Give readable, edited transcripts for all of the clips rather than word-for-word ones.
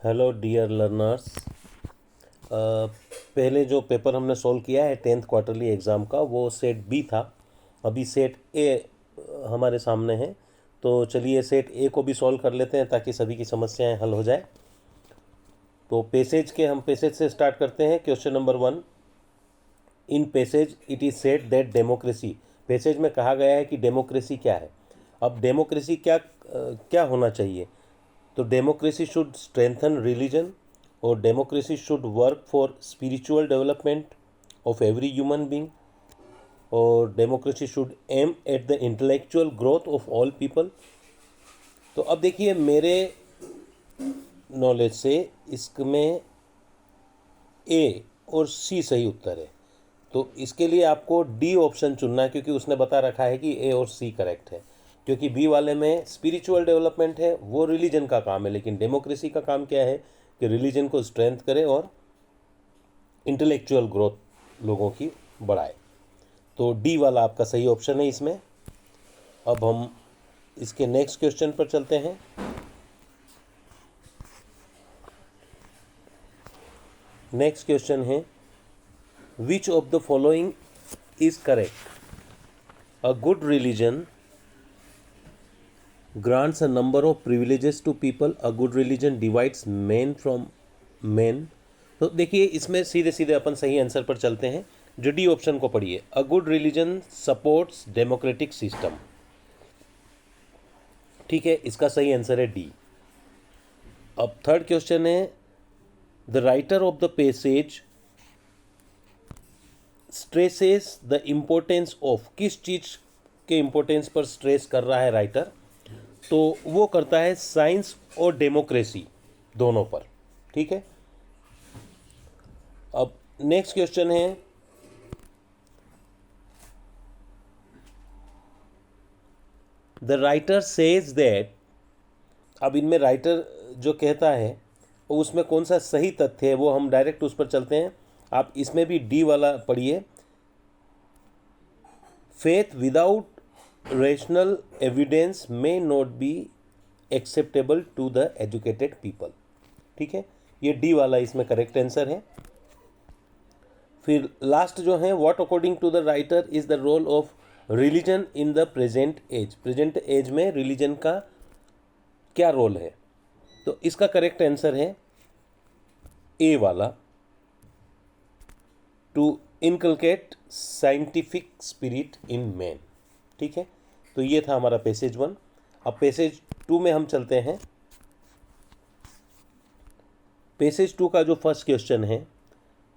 Hello dear learners. पहले जो paper हमने सॉल्व किया है 10th क्वार्टरली एग्ज़ाम का, वो सेट बी था। अभी सेट ए हमारे सामने है। तो चलिए सेट ए को भी सॉल्व कर लेते हैं ताकि सभी की समस्याएं हल हो जाए। तो हम पैसेज से स्टार्ट करते हैं। Question number 1। In passage it is said that democracy, passage में कहा गया है कि डेमोक्रेसी क्या है। अब डेमोक्रेसी क्या होना चाहिए। तो डेमोक्रेसी शुड स्ट्रेंथन रिलीजन, और democracy should work for spiritual development of every human being, और democracy should aim at the intellectual growth of all people. तो अब देखिए, मेरे नॉलेज से इसमें ए और सी सही उत्तर है। तो इसके लिए आपको डी ऑप्शन चुनना है, क्योंकि उसने बता रखा है कि ए और सी करेक्ट है। क्योंकि बी वाले में स्पिरिचुअल डेवलपमेंट है, वो रिलीजन का काम है, लेकिन डेमोक्रेसी का काम क्या है कि रिलीजन को स्ट्रेंथ करे और इंटेलेक्चुअल ग्रोथ लोगों की बढ़ाए। तो डी वाला आपका सही ऑप्शन है इसमें। अब हम इसके नेक्स्ट क्वेश्चन पर चलते हैं। नेक्स्ट क्वेश्चन है, which of the following is correct. A good religion grants a number of privileges to people. A good religion divides men from men. तो देखिए, इसमें सीधे सीधे अपन सही आंसर पर चलते हैं। जो डी ऑप्शन को पढ़िए, a good religion supports democratic system. ठीक है, इसका सही आंसर है डी। अब थर्ड क्वेश्चन है, the writer of the passage stresses the importance of, किस चीज के इम्पोर्टेंस पर स्ट्रेस कर रहा है राइटर। तो वो करता है साइंस और डेमोक्रेसी दोनों पर। ठीक है। अब नेक्स्ट क्वेश्चन है, द राइटर सेज दैट। अब इनमें राइटर जो कहता है वो उसमें कौन सा सही तथ्य है, वो हम डायरेक्ट उस पर चलते हैं। आप इसमें भी डी वाला पढ़िए, faith without rational evidence may not be acceptable to the educated people. ठीक है, ये डी वाला इसमें करेक्ट आंसर है। फिर लास्ट जो है, what according to the writer is the role of religion in the present age. Present age में रिलीजन का क्या रोल है। तो इसका करेक्ट आंसर है ए वाला, to inculcate scientific spirit in man. ठीक है, तो ये था हमारा पैसेज 1। अब पैसेज 2 में हम चलते हैं। पैसेज 2 का जो फर्स्ट क्वेश्चन है,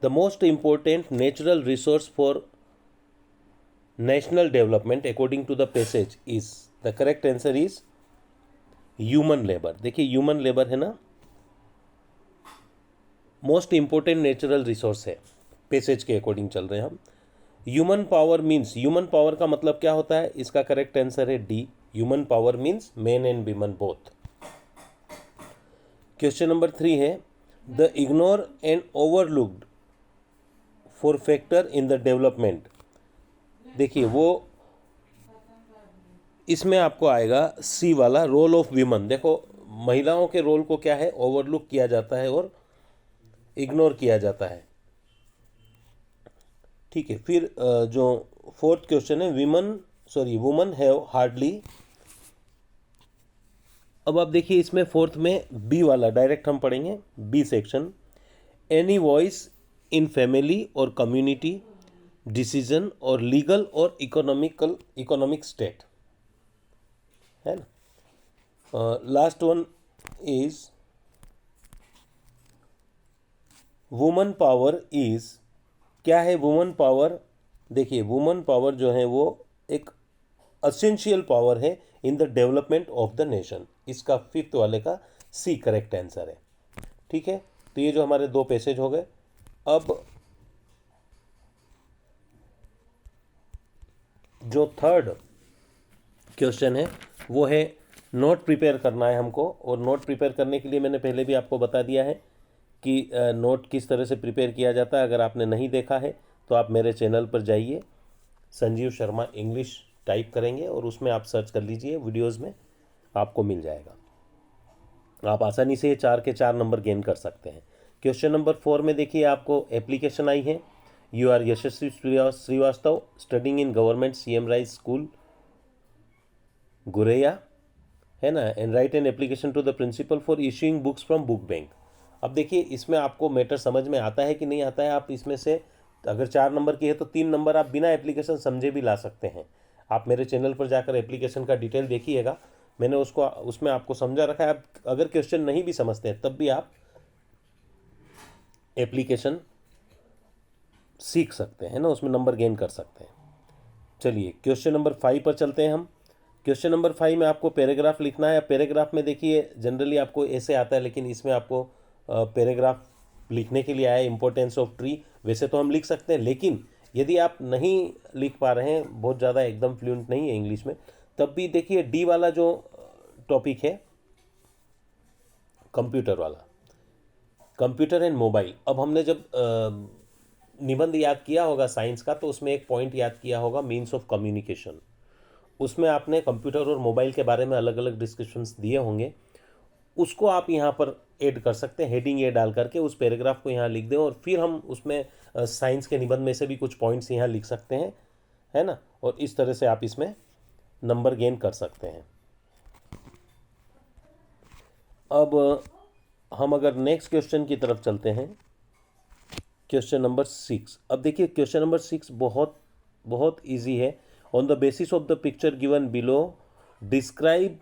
the most important natural resource for national development according to the passage is, the correct answer is human labour. देखिए, ह्यूमन लेबर है ना, मोस्ट इंपॉर्टेंट नेचुरल रिसोर्स है, पैसेज के अकॉर्डिंग चल रहे हैं हम। Human power means, human power का मतलब क्या होता है, इसका करेक्ट आंसर है D, human power means men and women both. Question number 3 है, the ignore and overlooked for factor in the development. देखिए, वो इसमें आपको आएगा सी वाला, रोल ऑफ वीमेन। देखो, महिलाओं के रोल को क्या है, ओवरलुक किया जाता है और इग्नोर किया जाता है। ठीक है, फिर जो फोर्थ क्वेश्चन है, वुमन हैव हार्डली। अब आप देखिए, इसमें फोर्थ में बी वाला डायरेक्ट हम पढ़ेंगे, B section, any voice in family और कम्युनिटी डिसीजन और लीगल और इकोनॉमिक स्टेट, है ना। Last one is woman power is, क्या है वुमन पावर। देखिए, वुमन पावर जो है वो एक असेंशियल पावर है in the development of the nation. इसका फिफ्थ वाले का सी करेक्ट आंसर है। ठीक है, तो ये जो हमारे दो पैसेज हो गए। अब जो थर्ड क्वेश्चन है वो है, नोट प्रिपेयर करना है हमको। और नोट प्रिपेयर करने के लिए मैंने पहले भी आपको बता दिया है कि नोट किस तरह से प्रिपेयर किया जाता है। अगर आपने नहीं देखा है तो आप मेरे चैनल पर जाइए, संजीव शर्मा इंग्लिश टाइप करेंगे और उसमें आप सर्च कर लीजिए, वीडियोस में आपको मिल जाएगा। आप आसानी से 4 के 4 नंबर गेन कर सकते हैं। क्वेश्चन नंबर 4 में देखिए आपको एप्लीकेशन आई है। You are Yashasvi Shrivastava, studying in government CM rise school Gureya, है ना, and write an application to the principal for issuing books from book bank. अब देखिए इसमें आपको मैटर समझ में आता है कि नहीं आता है। आप इसमें से अगर 4 नंबर की है तो 3 नंबर आप बिना एप्लीकेशन समझे भी ला सकते हैं। आप मेरे चैनल पर जाकर एप्लीकेशन का डिटेल देखिएगा, मैंने उसमें आपको समझा रखा है। आप अगर क्वेश्चन नहीं भी समझते हैं तब भी आप एप्लीकेशन सीख सकते हैं ना, उसमें नंबर गेन कर सकते हैं। चलिए क्वेश्चन नंबर 5 पर चलते हैं हम। क्वेश्चन नंबर 5 में आपको पैराग्राफ लिखना है। पैराग्राफ में देखिए जनरली आपको ऐसे आता है, लेकिन इसमें आपको पैराग्राफ लिखने के लिए आया इंपॉर्टेंस ऑफ ट्री। वैसे तो हम लिख सकते हैं, लेकिन यदि आप नहीं लिख पा रहे हैं, बहुत ज़्यादा एकदम फ्लुएंट नहीं है इंग्लिश में, तब भी देखिए डी वाला जो टॉपिक है कंप्यूटर वाला, कंप्यूटर एंड मोबाइल। अब हमने जब निबंध याद किया होगा साइंस का, तो उसमें एक पॉइंट याद किया होगा मीन्स ऑफ कम्युनिकेशन। उसमें आपने कंप्यूटर और मोबाइल के बारे में अलग अलग डिस्कशंस दिए होंगे, उसको आप यहाँ पर ऐड कर सकते हैं। हेडिंग ये डाल करके उस पैराग्राफ को यहाँ लिख दें, और फिर हम उसमें साइंस के निबंध में से भी कुछ पॉइंट्स यहाँ लिख सकते हैं, है ना, और इस तरह से आप इसमें नंबर गेन कर सकते हैं। अब हम अगर नेक्स्ट क्वेश्चन की तरफ चलते हैं, क्वेश्चन नंबर 6। अब देखिए क्वेश्चन नंबर 6 बहुत बहुत ईजी है। On the basis of the picture given below describe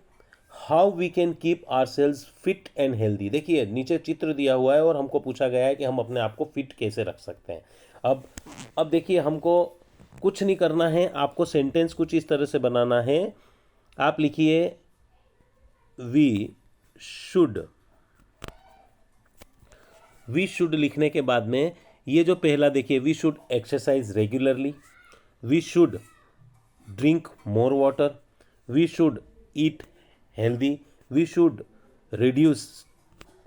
how we can keep ourselves fit and healthy. देखिए नीचे चित्र दिया हुआ है और हमको पूछा गया है कि हम अपने आप को फिट कैसे रख सकते हैं। अब देखिए हमको कुछ नहीं करना है, आपको सेंटेंस कुछ इस तरह से बनाना है। आप लिखिए वी शुड लिखने के बाद में ये जो पहला देखिए, we should exercise regularly, we should drink more water, we should eat healthy, we should reduce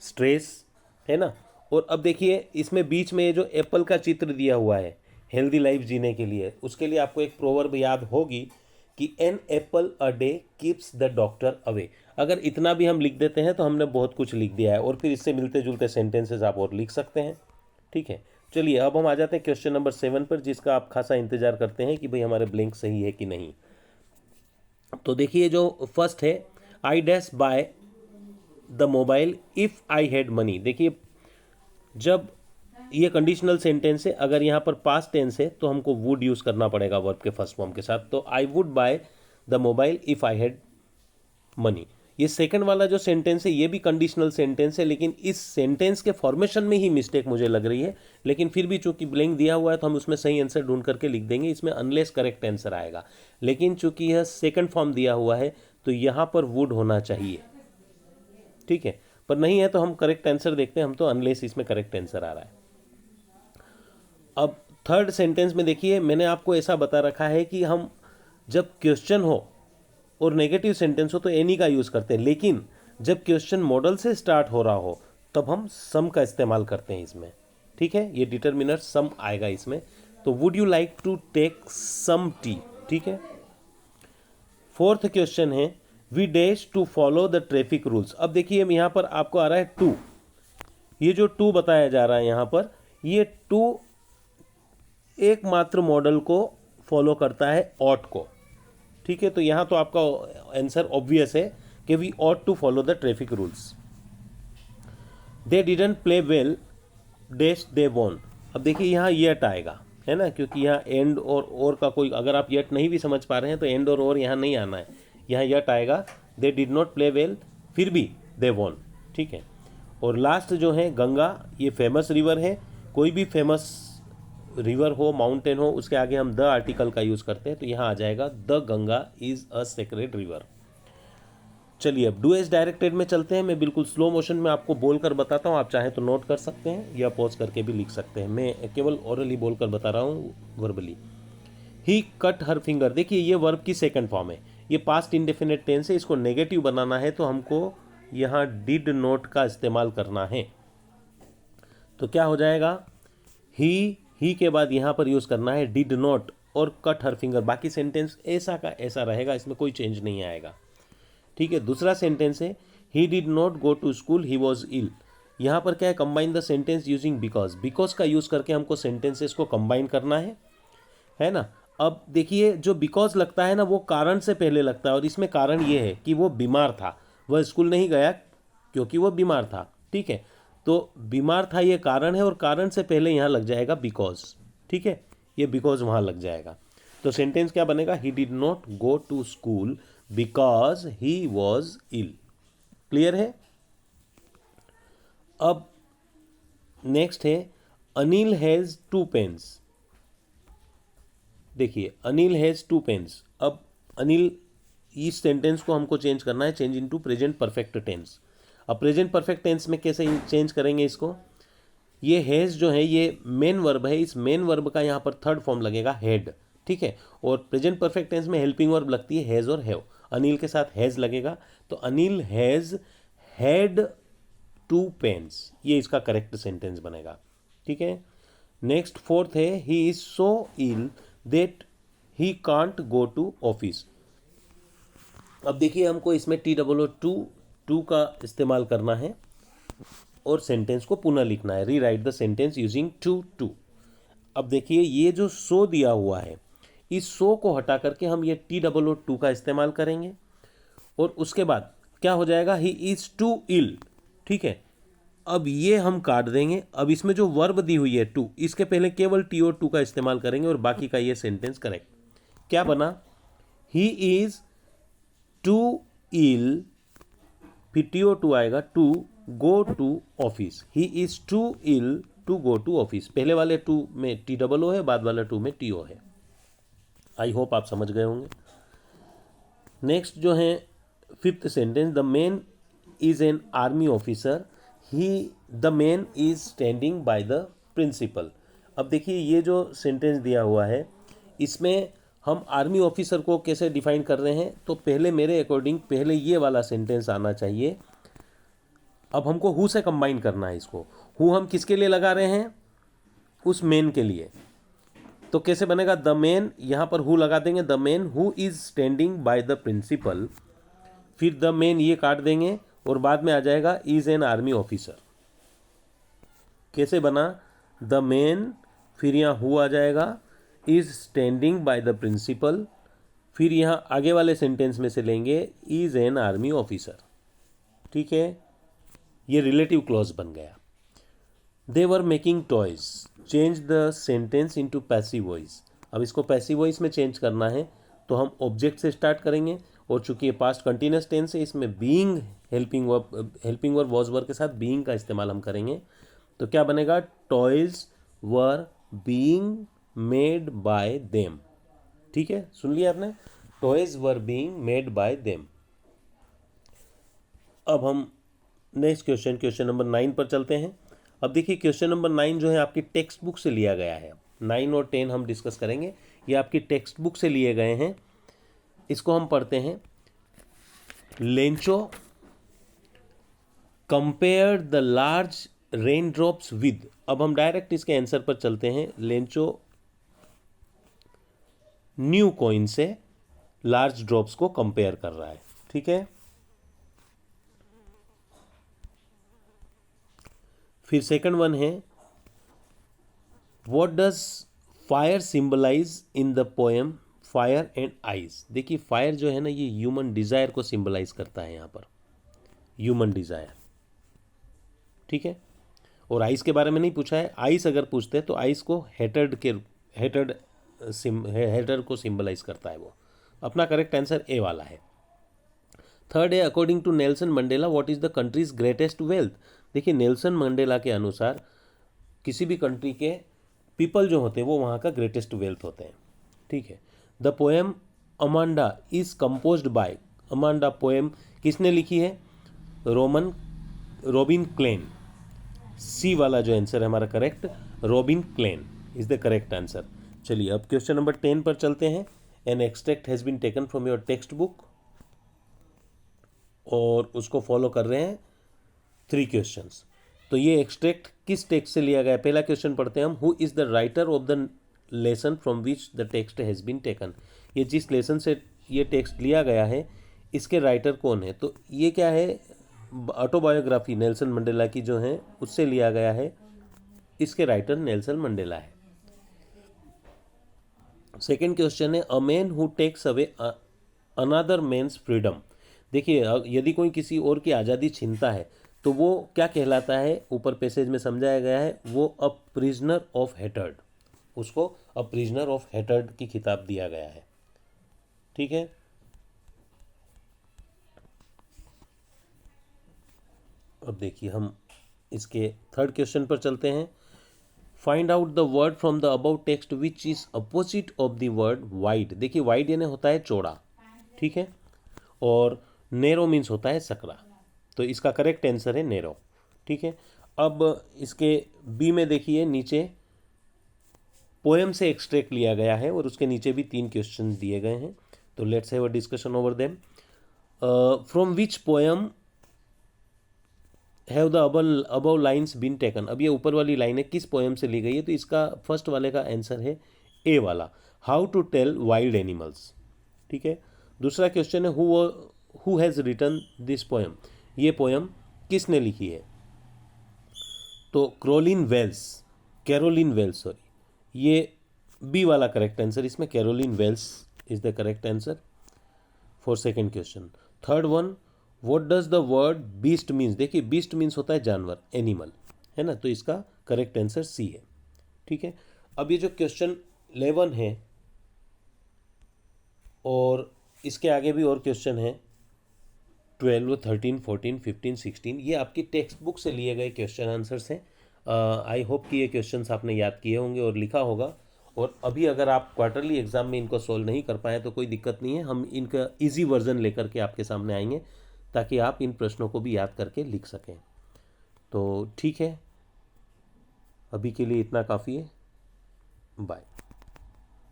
stress, है ना। और अब देखिए इसमें बीच में ये जो एप्पल का चित्र दिया हुआ है हेल्दी लाइफ जीने के लिए, उसके लिए आपको एक प्रोवर्ब याद होगी कि an apple a day keeps the doctor away. अगर इतना भी हम लिख देते हैं तो हमने बहुत कुछ लिख दिया है, और फिर इससे मिलते जुलते सेंटेंसेस आप और लिख सकते हैं। ठीक है, चलिए अब हम आ जाते हैं क्वेश्चन नंबर 7 पर, जिसका आप खासा इंतजार करते हैं कि भाई हमारे ब्लैंक सही है कि नहीं। तो देखिए जो फर्स्ट है, I dash by the mobile if I had money. देखिए जब ये कंडीशनल सेंटेंस है, अगर यहाँ पर पास्ट टेंस है तो हमको वुड यूज़ करना पड़ेगा वर्ब के फर्स्ट फॉर्म के साथ। तो I would by the mobile if I had money. ये सेकंड वाला जो सेंटेंस है ये भी कंडीशनल सेंटेंस है, लेकिन इस सेंटेंस के फॉर्मेशन में ही मिस्टेक मुझे लग रही है। लेकिन फिर भी चूंकि ब्लैंक दिया हुआ है तो हम उसमें सही आंसर ढूंढ करके लिख देंगे, इसमें अनलेस करेक्ट आंसर आएगा। लेकिन चूंकि यह सेकंड फॉर्म दिया हुआ है तो यहाँ पर वुड होना चाहिए, ठीक है, पर नहीं है तो हम करेक्ट आंसर देखते हैं। हम तो अनलेस इसमें करेक्ट आंसर आ रहा है। अब थर्ड सेंटेंस में देखिए मैंने आपको ऐसा बता रखा है कि हम जब क्वेश्चन हो और नेगेटिव सेंटेंस हो तो एनी का यूज़ करते हैं, लेकिन जब क्वेश्चन मॉडल से स्टार्ट हो रहा हो तब हम सम का इस्तेमाल करते हैं इसमें। ठीक है, ये डिटर्मिनर सम आएगा इसमें। तो would you like to take some tea. ठीक है, फोर्थ क्वेश्चन है we dash to follow the traffic rules. अब देखिए यहाँ पर आपको आ रहा है टू, ये जो टू बताया जा रहा है यहाँ पर, ये टू एकमात्र मॉडल को फॉलो करता है ऑट को। ठीक है, तो यहाँ तो आपका आंसर ऑब्वियस है कि we ought to follow the traffic rules. They didn't play well dash they won. अब देखिए यहाँ येट आएगा, है ना, क्योंकि यहाँ एंड और का कोई, अगर आप येट नहीं भी समझ पा रहे हैं तो एंड और यहाँ नहीं आना है, यहाँ येट आएगा। They did not play well, फिर भी दे वॉन। ठीक है, और लास्ट जो है गंगा, ये फेमस रिवर है। कोई भी फेमस रिवर हो, माउंटेन हो, उसके आगे हम द आर्टिकल का यूज़ करते हैं, तो यहाँ आ जाएगा the Ganga is a sacred river. चलिए अब डू एज डायरेक्टेड में चलते हैं। मैं बिल्कुल स्लो मोशन में आपको बोलकर बताता हूँ, आप चाहें तो नोट कर सकते हैं या पॉज करके भी लिख सकते हैं। मैं केवल ओरली बोलकर बता रहा हूँ, वर्बली। ही कट हर फिंगर। देखिए ये वर्ब की सेकंड फॉर्म है, ये पास्ट इंडेफिनिट टेंस है। इसको नेगेटिव बनाना है तो हमको यहाँ डिड नोट का इस्तेमाल करना है। तो क्या हो जाएगा, ही के बाद यहाँ पर यूज़ करना है डिड नॉट और कट हर फिंगर। बाकी सेंटेंस ऐसा का ऐसा रहेगा, इसमें कोई चेंज नहीं आएगा। ठीक है, दूसरा सेंटेंस है he did not go to school, he was ill. यहाँ पर क्या है, combine the sentence using because. Because का यूज़ करके हमको सेंटेंसेस को कंबाइन करना है ना। अब देखिए जो बिकॉज लगता है ना वो कारण से पहले लगता है, और इसमें कारण ये है कि वो बीमार था, वह स्कूल नहीं गया क्योंकि वो बीमार था। ठीक है, तो बीमार था ये कारण है, और कारण से पहले यहाँ लग जाएगा बिकॉज। ठीक है, ये बिकॉज वहाँ लग जाएगा। तो सेंटेंस क्या बनेगा, he did not go to school because he was ill. Clear है। अब नेक्स्ट है अनिल हैज़ 2 पेन्स। देखिए अनिल हैज़ 2 पेन्स। अब अनिल, इस सेंटेंस को हमको चेंज करना है, change into present perfect tense. अब प्रेजेंट परफेक्ट टेंस में कैसे चेंज करेंगे इसको, ये हैज़ जो है ये मेन वर्ब है, इस मेन वर्ब का यहाँ पर थर्ड फॉर्म लगेगा हैड। ठीक है, और प्रेजेंट परफेक्ट टेंस में हेल्पिंग वर्ब लगती है हैज़ और हैव। अनिल के साथ हैज़ लगेगा, तो अनिल हैज़ हैड 2 पेन्स, ये इसका करेक्ट सेंटेंस बनेगा। ठीक है, नेक्स्ट फोर्थ है he is so ill that he can't go to office. अब देखिए हमको इसमें TOO का इस्तेमाल करना है और सेंटेंस को पुनः लिखना है, rewrite the sentence using too. अब देखिए ये जो सो दिया हुआ है, इस सो को हटा करके हम ये TOO का इस्तेमाल करेंगे, और उसके बाद क्या हो जाएगा, ही इज़ टू इल। ठीक है, अब ये हम काट देंगे। अब इसमें जो वर्ब दी हुई है टू, इसके पहले केवल TOO का इस्तेमाल करेंगे और बाकी का ये सेंटेंस करेक्ट। क्या बना, ही इज़ टू इल, फिर TOO आएगा, to go to office. He is too ill to go to office. पहले वाले टू में TOO है, बाद वाले टू में TO है। आई होप आप समझ गए होंगे। नेक्स्ट जो है fifth sentence, the man is an army officer, the man is standing by the principal. अब देखिए ये जो सेंटेंस दिया हुआ है इसमें हम आर्मी ऑफिसर को कैसे डिफाइन कर रहे हैं, तो पहले मेरे अकॉर्डिंग पहले ये वाला सेंटेंस आना चाहिए। अब हमको हु से कंबाइन करना है इसको। हु हम किसके लिए लगा रहे हैं, उस मैन के लिए। तो कैसे बनेगा, द मैन, यहाँ पर हु लगा देंगे, the man who is standing by the principal, फिर द मैन ये काट देंगे और बाद में आ जाएगा इज एन आर्मी ऑफिसर। कैसे बना, द मैन, फिर यहाँ हु आ जाएगा, is standing by the principal, फिर यहाँ आगे वाले सेंटेंस में से लेंगे इज एन आर्मी ऑफिसर। ठीक है, ये रिलेटिव क्लॉज बन गया। They were making toys, change the sentence into passive voice. अब इसको पैसिव वॉइस में चेंज करना है तो हम ऑब्जेक्ट से स्टार्ट करेंगे, और चूंकि ये पास्ट कंटिन्यूस टेंस है इसमें being helping verb was verb के साथ बीइंग का इस्तेमाल हम करेंगे। तो क्या बनेगा, toys were being made by them. ठीक है, सुन लिया आपने, toys were being made by them. अब हम नेक्स्ट क्वेश्चन नंबर 9 पर चलते हैं। अब देखिए क्वेश्चन नंबर 9 जो है आपकी टेक्स्ट बुक से लिया गया है। 9 और 10 हम डिस्कस करेंगे, ये आपकी टेक्स्ट बुक से लिए गए हैं। इसको हम पढ़ते हैं। Lencho compare the large rain drops with. अब हम डायरेक्ट इसके आंसर पर चलते हैं। लेंचो न्यू कॉइन से लार्ज ड्रॉप्स को कंपेयर कर रहा है। ठीक है, फिर सेकंड वन है, what does fire symbolize in the poem fire and eyes. देखिए फायर जो है ना ये ह्यूमन डिजायर को सिंबलाइज करता है, यहाँ पर ह्यूमन डिजायर। ठीक है, और आइस के बारे में नहीं पूछा है। आइस अगर पूछते हैं तो आइस को हेटर्ड को सिंबलाइज करता है वो। अपना करेक्ट आंसर ए वाला है। थर्ड है, according to Nelson Mandela what is the country's greatest wealth. देखिए नेल्सन मंडेला के अनुसार किसी भी कंट्री के पीपल जो होते हैं वो वहाँ का ग्रेटेस्ट वेल्थ होते हैं। ठीक है, the poem Amanda is composed bye. Amanda poem किसने लिखी है, रॉबिन क्लेन। सी वाला जो आंसर है हमारा correct, Robin Klein is the correct answer. चलिए अब क्वेश्चन नंबर 10 पर चलते हैं। An extract has been taken from your text book, और उसको फॉलो कर रहे हैं 3 क्वेश्चंस। तो ये एक्सट्रैक्ट किस टेक्स्ट से लिया गया है, पहला क्वेश्चन पढ़ते हैं हम। Who is the writer of the lesson from which the text has been taken. ये जिस लेसन से ये टेक्स्ट लिया गया है इसके राइटर कौन है। तो ये क्या है, ऑटोबायोग्राफी नेल्सन मंडेला की जो है उससे लिया गया है, इसके राइटर नेल्सन मंडेला है। सेकेंड क्वेश्चन है, a man who takes away another man's freedom. देखिए यदि कोई किसी और की आज़ादी छीनता है तो वो क्या कहलाता है, ऊपर पैसेज में समझाया गया है, वो अ प्रिजनर ऑफ हेटर्ड, उसको अ प्रिजनर ऑफ हेटर्ड की खिताब दिया गया है। ठीक है, अब देखिए हम इसके थर्ड क्वेश्चन पर चलते हैं। Find out the word from the above text which is opposite of the word wide. देखिए वाइड यानी होता है चौड़ा, ठीक है, और नेरो मीन्स होता है सकरा, तो इसका करेक्ट आंसर है नेरो। ठीक है, अब इसके बी में देखिए नीचे पोएम से एक्सट्रैक्ट लिया गया है और उसके नीचे भी 3 क्वेश्चन दिए गए हैं, तो let's have a discussion over them. From which poem have the above lines been taken. अब ये ऊपर वाली लाइनें किस पोएम से ली गई है, तो इसका फर्स्ट वाले का आंसर है ए वाला, how to tell wild animals. ठीक है, दूसरा क्वेश्चन है who has written this poem, ये पोएम किसने लिखी है, तो कैरोलिन वेल्स सॉरी, ये बी वाला करेक्ट आंसर, इसमें Carolyn Wells is the correct answer for second question. Third one, what does the word beast means. देखिए बीस्ट मीन्स होता है जानवर, एनिमल, है ना, तो इसका करेक्ट आंसर सी है। ठीक है, अब ये जो क्वेश्चन 11 है और इसके आगे भी और क्वेश्चन है 12, 13, 14, 15, 16, ये आपकी टेक्स्ट बुक से लिए गए क्वेश्चन आंसर्स हैं। आई होप कि ये क्वेश्चंस आपने याद किए होंगे और लिखा होगा, और अभी अगर आप क्वार्टरली एग्जाम में इनको सॉल्व नहीं कर पाए तो कोई दिक्कत नहीं है, हम इनका इजी वर्जन लेकर के आपके सामने आएंगे ताकि आप इन प्रश्नों को भी याद करके लिख सकें। तो ठीक है, अभी के लिए इतना काफ़ी है, बाय।